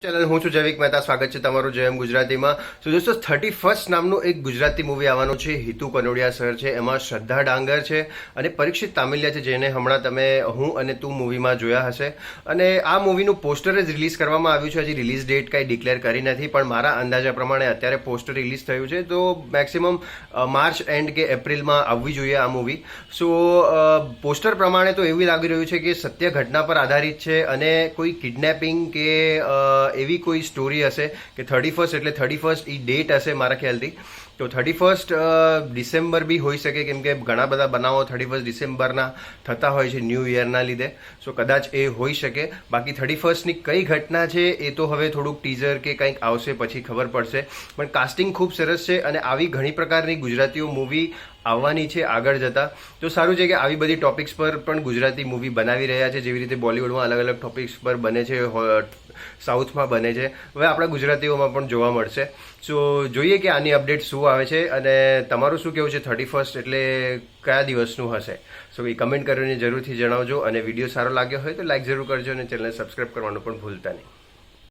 Channel હું છું જૈવિક મહેતા. સ્વાગત છે તમારું જયમ ગુજરાતીમાં. તો દોસ્તો 31st નામનું એક ગુજરાતી મૂવી આવવાનું છે. હિતુ કનોડિયા સર છે, એમાં શ્રદ્ધા ડાંગર છે અને પરીક્ષિત તામિલિયા છે, જેને હમણાં તમે હું અને તું મૂવીમાં જોયા હશે. અને આ મૂવીનું પોસ્ટર જ રિલીઝ કરવામાં આવ્યું છે. હજી રિલીઝ ડેટ કાંઈ ડિક્લેર કરી નથી, પણ મારા અંદાજા પ્રમાણે અત્યારે પોસ્ટર રિલીઝ થયું છે, તો મેક્સિમમ માર્ચ એન્ડ કે એપ્રિલમાં આવવી જોઈએ આ મૂવી. સો પોસ્ટર પ્રમાણે તો એવું લાગી રહ્યું છે કે સત્ય ઘટના પર આધારિત છે અને કોઈ કિડનેપિંગ કે એવી કોઈ સ્ટોરી હશે કે 31st એટલે 31st એ ડેટ હશે મારા ખ્યાલથી. તો 31st ડિસેમ્બર બી હોઈ શકે, કેમ કે ઘણા બધા બનાવો 31st ડિસેમ્બરના થતા હોય છે ન્યૂ યરના લીધે. સો કદાચ એ હોઈ શકે. બાકી 31stની કઈ ઘટના છે એ તો હવે થોડુંક ટીઝર કે કંઈક આવશે પછી ખબર પડશે. પણ કાસ્ટિંગ ખૂબ સરસ છે અને આવી ઘણી પ્રકારની ગુજરાતીઓ મૂવી આવવાની છે આગળ જતાં. તો સારું છે કે આવી બધી ટોપિક્સ પર પણ ગુજરાતી મૂવી બનાવી રહ્યા છે. જેવી રીતે બોલિવૂડમાં અલગ અલગ ટોપિક્સ પર બને છે, સાઉથમાં બને છે, હવે આપણા ગુજરાતીઓમાં પણ જોવા મળશે. સો જોઈએ કે આની અપડેટ શું આવે છે અને તમારું શું કહેવું છે 31st એટલે કયા દિવસનું હશે. સો એ કમેન્ટ કરીને જરૂરથી જણાવજો અને વિડીયો સારો લાગ્યો હોય તો લાઈક જરૂર કરજો અને ચેનલને સબસ્ક્રાઈબ કરવાનું પણ ભૂલતા નહીં.